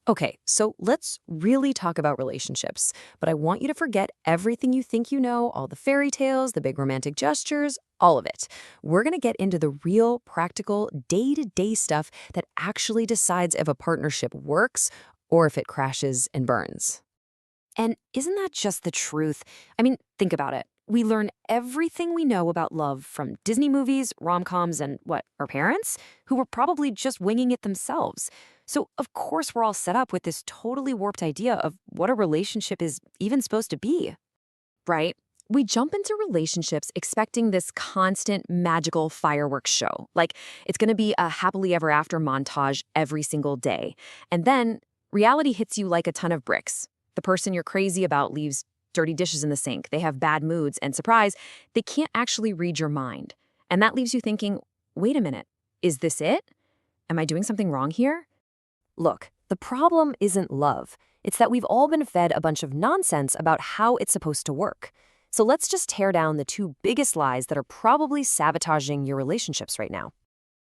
Okay, so let's really talk about relationships, but I want you to forget everything you think you know, all the fairy tales, the big romantic gestures, all of it. We're going to get into the real, practical, day-to-day stuff that actually decides if a partnership works or if it crashes and burns. And isn't that just the truth? I mean, think about it. We learn everything we know about love from Disney movies, rom-coms, and what, our parents, who were probably just winging it themselves. So, of course, we're all set up with this totally warped idea of what a relationship is even supposed to be, right? We jump into relationships expecting this constant magical fireworks show. Like it's going to be a happily ever after montage every single day. And then reality hits you like a ton of bricks. The person you're crazy about leaves dirty dishes in the sink. They have bad moods, and surprise, they can't actually read your mind. And that leaves you thinking, wait a minute, is this it? Am I doing something wrong here? Look, the problem isn't love. It's that we've all been fed a bunch of nonsense about how it's supposed to work. So let's just tear down the two biggest lies that are probably sabotaging your relationships right now.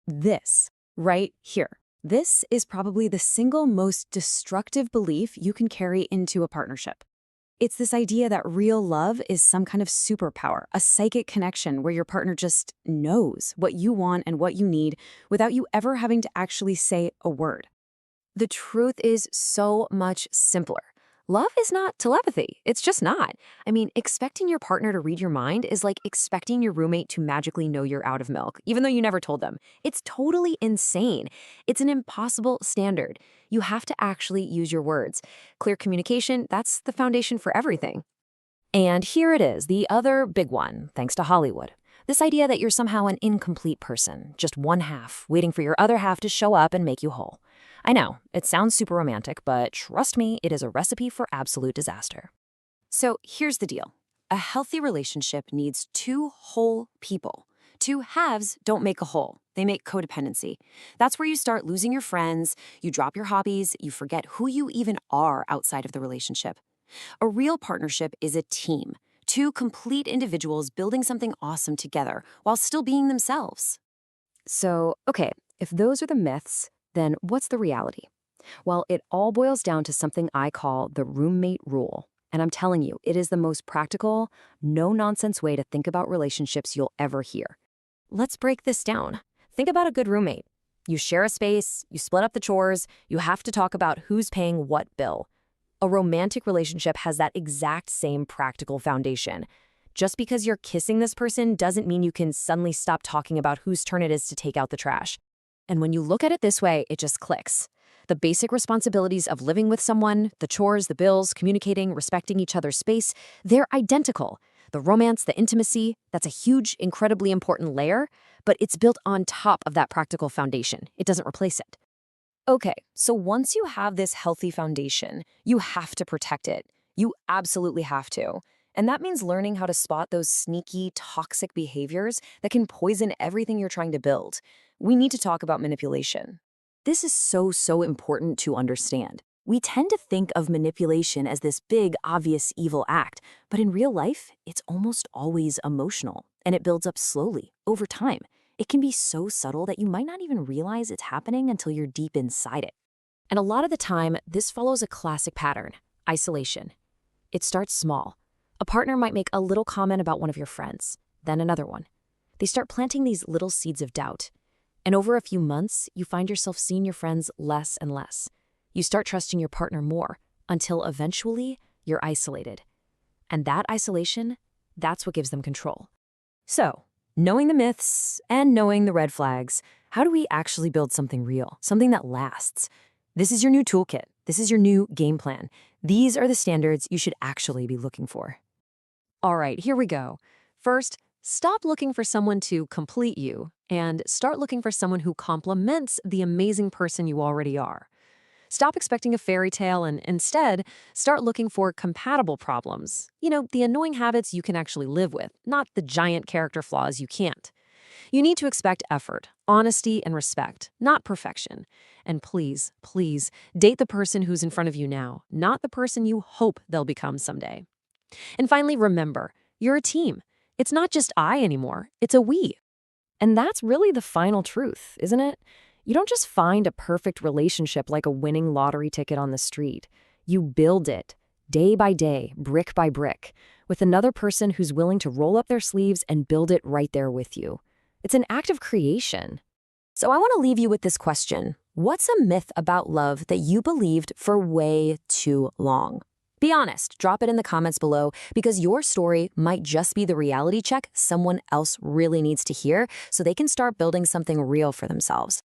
This, right here. This is probably the single most destructive belief you can carry into a partnership. It's this idea that real love is some kind of superpower, a psychic connection where your partner just knows what you want and what you need without you ever having to actually say a word. The truth is so much simpler. Love is not telepathy. It's just not. I mean, expecting your partner to read your mind is like expecting your roommate to magically know you're out of milk, even though you never told them. It's totally insane. It's an impossible standard. You have to actually use your words. Clear communication, that's the foundation for everything. And here it is, the other big one, thanks to Hollywood. This idea that you're somehow an incomplete person, just one half, waiting for your other half to show up and make you whole. I know, it sounds super romantic, but trust me, it is a recipe for absolute disaster. So here's the deal. A healthy relationship needs two whole people. Two halves don't make a whole. They make codependency. That's where you start losing your friends, you drop your hobbies, you forget who you even are outside of the relationship. A real partnership is a team. Two complete individuals building something awesome together while still being themselves. So, okay, if those are the myths, then what's the reality? Well, it all boils down to something I call the roommate rule. And I'm telling you, it is the most practical, no-nonsense way to think about relationships you'll ever hear. Let's break this down. Think about a good roommate. You share a space, you split up the chores, you have to talk about who's paying what bill. A romantic relationship has that exact same practical foundation. Just because you're kissing this person doesn't mean you can suddenly stop talking about whose turn it is to take out the trash. And when you look at it this way, it just clicks. The basic responsibilities of living with someone, the chores, the bills, communicating, respecting each other's space, they're identical. The romance, the intimacy, that's a huge, incredibly important layer, but it's built on top of that practical foundation. It doesn't replace it. Okay, so once you have this healthy foundation, you have to protect it. You absolutely have to. And that means learning how to spot those sneaky, toxic behaviors that can poison everything you're trying to build. We need to talk about manipulation. This is so important to understand. We tend to think of manipulation as this big, obvious evil act, but in real life, it's almost always emotional, and it builds up slowly, over time. It can be so subtle that you might not even realize it's happening until you're deep inside it. And a lot of the time, this follows a classic pattern: isolation. It starts small. A partner might make a little comment about one of your friends, then another one. They start planting these little seeds of doubt. And over a few months, you find yourself seeing your friends less and less. You start trusting your partner more, until eventually, you're isolated. And that isolation, that's what gives them control. So, knowing the myths and knowing the red flags, how do we actually build something real, something that lasts? This is your new toolkit. This is your new game plan. These are the standards you should actually be looking for. All right, here we go. First, stop looking for someone to complete you and start looking for someone who complements the amazing person you already are. Stop expecting a fairy tale and instead start looking for compatible problems. You know, the annoying habits you can actually live with, not the giant character flaws you can't. You need to expect effort, honesty, and respect, not perfection. And please, date the person who's in front of you now, not the person you hope they'll become someday. And finally, remember, you're a team. It's not just I anymore, it's a we. And that's really the final truth, isn't it? You don't just find a perfect relationship like a winning lottery ticket on the street. You build it, day by day, brick by brick, with another person who's willing to roll up their sleeves and build it right there with you. It's an act of creation. So I want to leave you with this question. What's a myth about love that you believed for way too long? Be honest, drop it in the comments below because your story might just be the reality check someone else really needs to hear so they can start building something real for themselves.